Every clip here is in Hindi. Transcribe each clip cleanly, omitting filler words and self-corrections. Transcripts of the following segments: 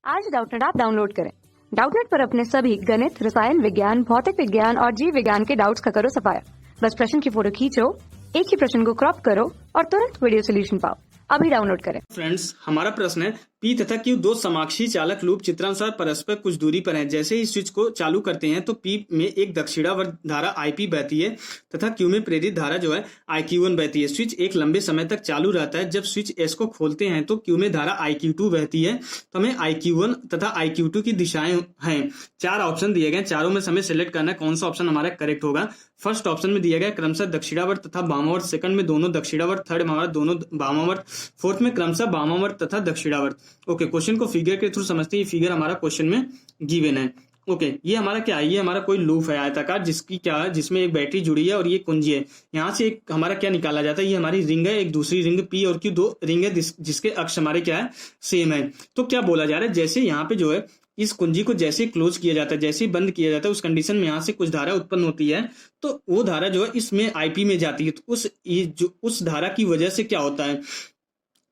आज डाउटनेट ऐप डाउनलोड करें। डाउटनेट पर अपने सभी गणित, रसायन विज्ञान, भौतिक विज्ञान और जीव विज्ञान के डाउट्स का करो सफाया। बस प्रश्न की फोटो खींचो, एक ही प्रश्न को क्रॉप करो और तुरंत वीडियो सोल्यूशन पाओ। अभी डाउनलोड करें। फ्रेंड्स, हमारा प्रश्न है पी तथा क्यू दो समाक्षी चालक लूप चित्रानुसार परस्पर कुछ दूरी पर हैं। जैसे ही स्विच को चालू करते हैं तो पी में एक दक्षिणावर्त धारा आईपी बहती है तथा क्यू में प्रेरित धारा जो है IQ1 बहती है। स्विच एक लंबे समय तक चालू रहता है। जब स्विच एस को खोलते हैं तो क्यू में धारा IQ2 बहती है। तो हमें IQ1 तथा IQ2 की दिशाएं हैं। चार ऑप्शन दिए गए, चारों में हमें सेलेक्ट करना है कौन सा ऑप्शन हमारा करेक्ट होगा। फर्स्ट ऑप्शन में दिया गया क्रमशः दक्षिणावर्त तथा वामावर्त, सेकंड में दोनों दक्षिणावर्त, थर्ड हमारा दोनों वामावर्त, फोर्थ में क्रमशः वामावर्त तथा दक्षिणावर्त। ओके, क्वेश्चन को फिगर के थ्रू समझते हैं। ये फिगर हमारा क्वेश्चन में गिवन है। ओके, ये हमारा क्या है? ये हमारा कोई लूप है आयताकार जिसमें एक बैटरी जुड़ी है और ये कुंजी है। यहाँ से एक हमारा क्या निकाला जाता है? ये हमारी रिंग है, एक दूसरी रिंग पी और क्यू, दो रिंग है जिसके अक्ष हमारे क्या है? सेम है। तो क्या बोला जा रहा है? जैसे यहाँ पे जो है इस कुंजी को जैसे क्लोज किया जाता है, जैसे बंद किया जाता है, उस कंडीशन में यहाँ से कुछ धारा उत्पन्न होती है तो वो धारा जो है इसमें आईपी में जाती है। तो उस धारा की वजह से क्या होता है?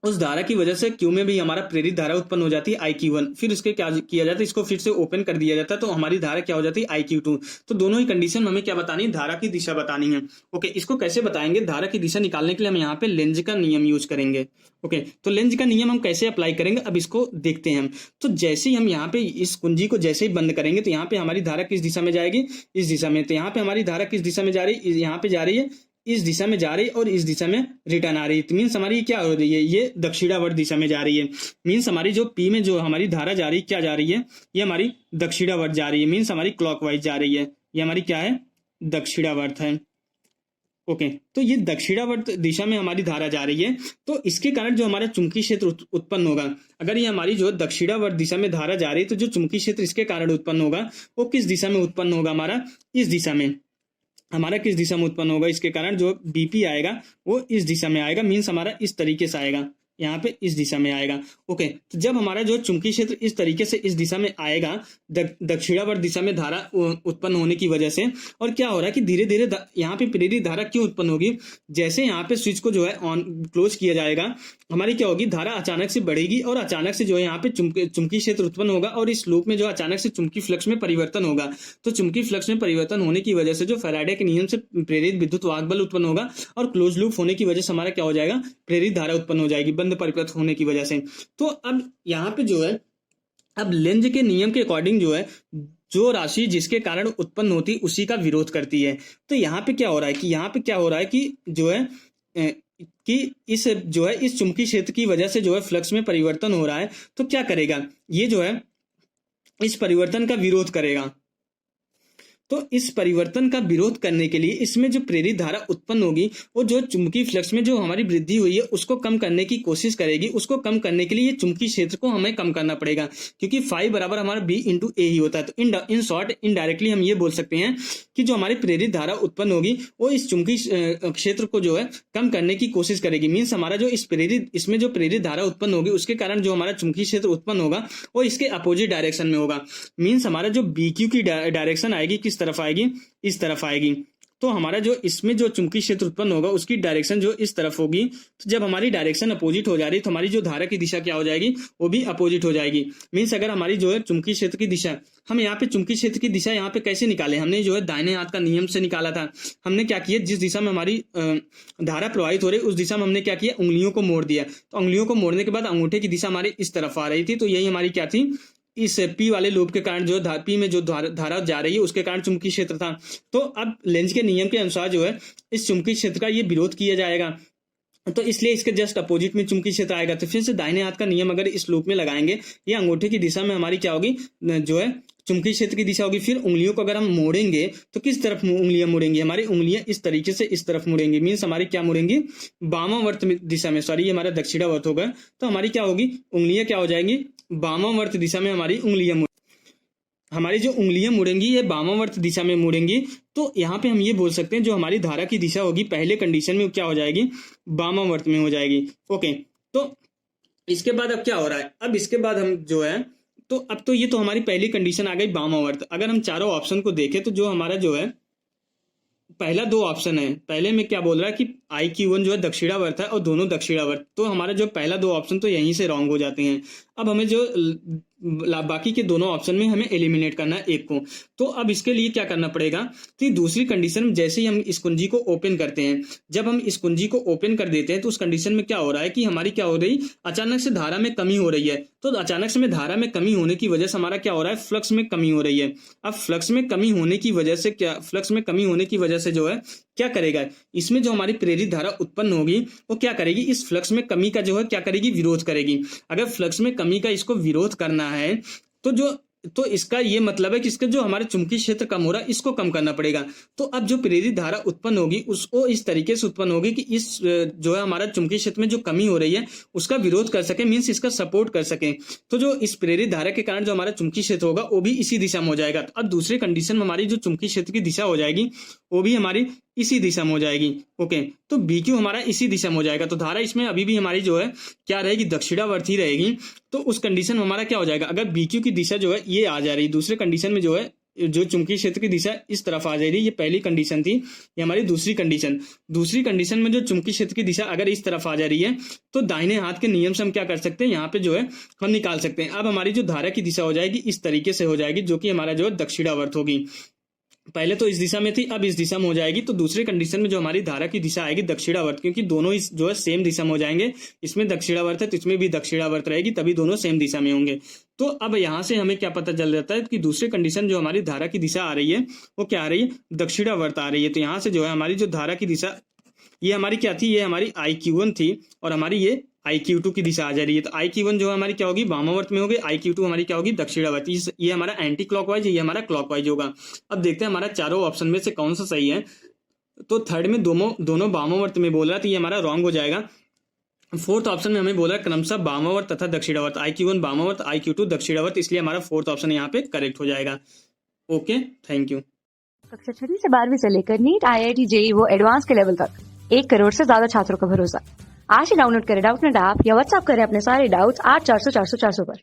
उस धारा की वजह से क्यू में भी हमारा प्रेरित धारा उत्पन्न हो जाती है IQ1। फिर उसके क्या किया जाता है? इसको फिर से ओपन कर दिया जाता है तो हमारी धारा क्या हो जाती है? IQ2। तो दोनों ही कंडीशन में हमें क्या बतानी है? धारा की दिशा बतानी है। ओके, इसको कैसे बताएंगे? धारा की दिशा निकालने के लिए हम यहाँ पे लेंज का नियम यूज करेंगे। ओके, तो लेंज का नियम हम कैसे अप्लाई करेंगे अब इसको देखते हैं हम। तो जैसे ही हम यहाँ पे इस कुंजी को जैसे ही बंद करेंगे तो यहाँ पे हमारी धारा किस दिशा में जाएगी? इस दिशा में। तो यहाँ पे हमारी धारा किस दिशा में जा रही है? यहाँ पे जा रही है, इस दिशा में जा रही है और इस दिशा में रिटर्न आ रही है। तो मीन्स हमारी क्या हो रही है? ये दक्षिणावर्त दिशा में जा रही है। मीन्स हमारी जो पी में जो हमारी धारा जा रही है, क्या जा रही है? ये हमारी दक्षिणावर्त जा रही है। मीन्स हमारी क्लॉकवाइज जा रही है। ये हमारी क्या है? दक्षिणावर्त है। ओके, तो ये दक्षिणावर्त दिशा में हमारी धारा जा रही है। तो इसके कारण जो हमारा चुंबकीय क्षेत्र उत्पन्न होगा, अगर ये हमारी जो दक्षिणावर्त दिशा में धारा जा रही है तो जो चुंबकीय क्षेत्र इसके कारण उत्पन्न होगा वो किस दिशा में उत्पन्न होगा? हमारा इस दिशा में। हमारा किस दिशा में उत्पन्न होगा? इसके कारण जो BP आएगा वो इस दिशा में आएगा। मीन्स हमारा इस तरीके से आएगा, यहाँ पे इस दिशा में आएगा। ओके, तो जब हमारा जो चुंबकीय क्षेत्र इस तरीके से इस दिशा में आएगा दक्षिणावर्त दिशा में धारा उत्पन्न होने की वजह से, और क्या हो रहा है कि धीरे धीरे यहाँ पे प्रेरित धारा क्यों उत्पन्न होगी? जैसे यहाँ पे स्विच को जो है ऑन क्लोज किया जाएगा, हमारी क्या होगी? धारा अचानक से बढ़ेगी और अचानक से जो है यहाँ पे चुंबकीय क्षेत्र उत्पन्न होगा और इस लूप में जो अचानक से चुंबकीय फ्लक्स में परिवर्तन होगा। तो चुंबकीय फ्लक्स में परिवर्तन होने की वजह से जो फैराडे के नियम से प्रेरित विद्युत वाहक बल उत्पन्न होगा और क्लोज लूप होने की वजह से हमारा क्या हो जाएगा? प्रेरित धारा उत्पन्न हो जाएगी परिपथ होने की वजह से। तो अब यहाँ पे जो है, अब लेंज के नियम के अकॉर्डिंग जो है जो राशि जिसके कारण उत्पन्न होती है उसी का विरोध करती है। तो यहाँ पे क्या हो रहा है कि यहाँ पे क्या हो रहा है कि जो है कि इस जो है इस चुंबकीय क्षेत्र की वजह से जो है फ्लक्स में परिवर्तन हो रहा है। तो क्या करेगा? ये जो है इस परिवर्तन का विरोध करेगा। तो इस परिवर्तन का विरोध करने के लिए इसमें जो प्रेरित धारा उत्पन्न होगी वो जो चुंबकीय फ्लक्स में जो हमारी वृद्धि हुई है उसको कम करने की कोशिश करेगी। उसको कम करने के लिए ये चुंबकीय क्षेत्र को हमें कम करना पड़ेगा, क्योंकि फाई बराबर हमारा B/A ही होता है। तो इन शॉर्ट इनडायरेक्टली हम ये बोल सकते हैं कि जो हमारी प्रेरित धारा उत्पन्न होगी वो इस चुंबकीय क्षेत्र को जो है कम करने की कोशिश करेगी। मीन्स हमारा जो इसमें जो प्रेरित धारा उत्पन्न होगी उसके कारण जो हमारा चुंबकीय क्षेत्र उत्पन्न होगा वो इसके अपोजिट डायरेक्शन में होगा। मीन्स हमारा जो BQ की डायरेक्शन आएगी किस तरफ आएगी? इस तरफ आएगी। तो हमारा जो इसमें जो चुंबकीय क्षेत्र उत्पन्न होगा उसकी डायरेक्शन जो इस तरफ होगी। तो जब हमारी डायरेक्शन अपोजिट हो जा रही है तो हमारी जो धारा की दिशा क्या हो जाएगी? वो भी अपोजिट हो जाएगी। मीन्स अगर हमारी जो है चुंबकीय क्षेत्र की दिशा, हम यहाँ पे चुंबकीय क्षेत्र की दिशा यहाँ पे कैसे निकाले? हमने जो है दाहिने हाथ का नियम से निकाला था। हमने क्या किया? जिस दिशा में हमारी धारा प्रवाहित हो रही उस दिशा में हमने क्या किया? उंगलियों को मोड़ दिया। तो उंगलियों को मोड़ने के बाद अंगूठे की दिशा हमारी इस तरफ आ रही थी। तो यही हमारी क्या थी? इस P वाले लूप के कारण जो P में जो धारा जा रही है उसके कारण चुंबकीय क्षेत्र था। तो अब लेंज के नियम के अनुसार जो है इस चुंबकीय क्षेत्र का ये विरोध किया जाएगा, तो इसलिए इसके जस्ट अपोजिट में चुंबकीय क्षेत्र आएगा। तो फिर से दाहिने हाथ का नियम अगर इस लूप में लगाएंगे, ये अंगूठे की दिशा में हमारी क्या होगी? जो है चुंबकीय क्षेत्र की दिशा होगी। फिर उंगलियों को अगर हम मोड़ेंगे तो किस तरफ उंगलियां मुड़ेंगी? हमारी उंगलियां इस तरीके से इस तरफ मुड़ेंगी। मीन्स हमारी क्या मुड़ेंगी? वामावर्त दिशा में। सॉरी, ये हमारा दक्षिणावर्त होगा। तो हमारी क्या होगी? उंगलियां क्या हो जाएंगी? वामावर्त दिशा में हमारी हमारी जो उंगलियां मुड़ेंगी ये वामावर्त दिशा में मुड़ेंगी। तो यहाँ पे हम ये बोल सकते हैं जो हमारी धारा की दिशा होगी पहले कंडीशन में क्या हो जाएगी? वामावर्त में हो जाएगी। ओके, तो इसके बाद अब क्या हो रहा है? अब इसके बाद हम जो है तो अब तो ये तो हमारी पहली कंडीशन आ गई वामावर्त। अगर हम चारों ऑप्शन को देखें तो जो हमारा जो है पहला दो ऑप्शन है, पहले में क्या बोल रहा है कि IQ1 जो है दक्षिणावर्त है और दोनों दक्षिणावर्त। तो हमारा जो पहला दो ऑप्शन तो यहीं से रॉन्ग हो जाते हैं। अब हमें जो बाकी के दोनों ऑप्शन में हमें एलिमिनेट करना है एक को। तो अब इसके लिए क्या करना पड़ेगा कि दूसरी कंडीशन में जैसे ही हम इस कुंजी को ओपन करते हैं, जब हम इस कुंजी को ओपन कर देते हैं तो उस कंडीशन में क्या हो रहा है कि हमारी क्या हो रही, अचानक से धारा में कमी हो रही है। तो अचानक से में धारा में कमी होने की वजह से हमारा क्या हो रहा है, फ्लक्स में कमी हो रही है। अब फ्लक्स में कमी होने की वजह से जो है क्या करेगा, इसमें जो हमारी प्रेरित धारा उत्पन्न होगी वो क्या करेगी, इस फ्लक्स में कमी का जो है क्या करेगी, विरोध करेगी। अगर फ्लक्स में कमी का इसको विरोध करना है तो इसका ये मतलब है कि इसका जो हमारे चुंबकीय क्षेत्र कम हो रहा है इसको कम करना पड़ेगा। तो अब जो प्रेरित धारा उत्पन्न होगी उसको इस तरीके से उत्पन्न होगी कि इस जो है हमारा चुंबकीय क्षेत्र में जो कमी हो रही है उसका विरोध कर सके, मीन्स इसका सपोर्ट कर सके। तो जो इस प्रेरित धारा के कारण जो हमारा चुंबकीय क्षेत्र होगा वो भी इसी दिशा में हो जाएगा। तो अब दूसरे कंडीशन में हमारी जो चुंबकीय क्षेत्र की दिशा हो जाएगी वो भी हमारी इसी दिशा में हो जाएगी। ओके, तो BQ हमारा इसी दिशा में हो जाएगा। तो धारा इसमें अभी भी हमारी जो है क्या रहेगी, दक्षिणावर्ती रहेगी। तो उस कंडीशन में हमारा क्या हो जाएगा, अगर BQ की दिशा जो है ये आ जा रही, दूसरे कंडीशन में जो है जो चुंबकीय क्षेत्र की दिशा इस तरफ आ जा रही, ये पहली कंडीशन थी, ये हमारी दूसरी कंडीशन में जो चुंबकीय क्षेत्र की दिशा अगर इस तरफ आ जा रही है तो दाहिने हाथ के नियम से हम क्या कर सकते हैं, यहाँ पे जो है हम निकाल सकते हैं। अब हमारी जो धारा की दिशा हो जाएगी इस तरीके से हो जाएगी, जो कि हमारा जो है दक्षिणावर्त होगी। पहले तो इस दिशा में थी, अब इस दिशा में हो जाएगी। तो दूसरे कंडीशन में जो हमारी धारा की दिशा आएगी दक्षिणावर्त, क्योंकि दोनों इस जो है सेम दिशा में हो जाएंगे। इसमें दक्षिणावर्त है तो इसमें भी दक्षिणावर्त रहेगी, तभी दोनों सेम दिशा में होंगे। तो अब यहाँ से हमें क्या पता चल जाता है कि दूसरी कंडीशन जो हमारी धारा की दिशा आ रही है वो क्या आ रही है, दक्षिणावर्त आ रही है। तो यहाँ से जो है हमारी जो धारा की दिशा ये हमारी क्या थी, ये हमारी IQ1 थी और हमारी ये IQ2 की दिशा आ जा रही है। तो IQ1 जो हमारी क्या होगी, वामावर्त में होगी, IQ2 हमारी क्या होगी, दक्षिणावर्त। ये हमारा एंटी क्लॉकवाइज, ये हमारा क्लॉकवाइज होगा। अब देखते हैं हमारा चारों ऑप्शन में से कौन सा सही है। तो थर्ड में दोनों वामावर्त में बोल रहा है, तो ये हमारा रॉन्ग हो जाएगा। फोर्थ ऑप्शन में हमें बोला क्रमशः वामावर्त तथा दक्षिणावर्त, IQ1 वामावर्त, IQ2 दक्षिणावर्त, इसलिए हमारा फोर्थ ऑप्शन यहाँ पे करेक्ट हो जाएगा। Okay, thank you. कक्षा 6वीं से 12वीं से लेकर नीट, IIT, JEE वो एडवांस के लेवल तक 1 करोड़ से ज्यादा छात्रों का भरोसा। आज ही डाउनलोड करें डाउटनेट ऐप या व्हाट्सएप करें अपने सारे डाउट्स 8400 400 400 पर।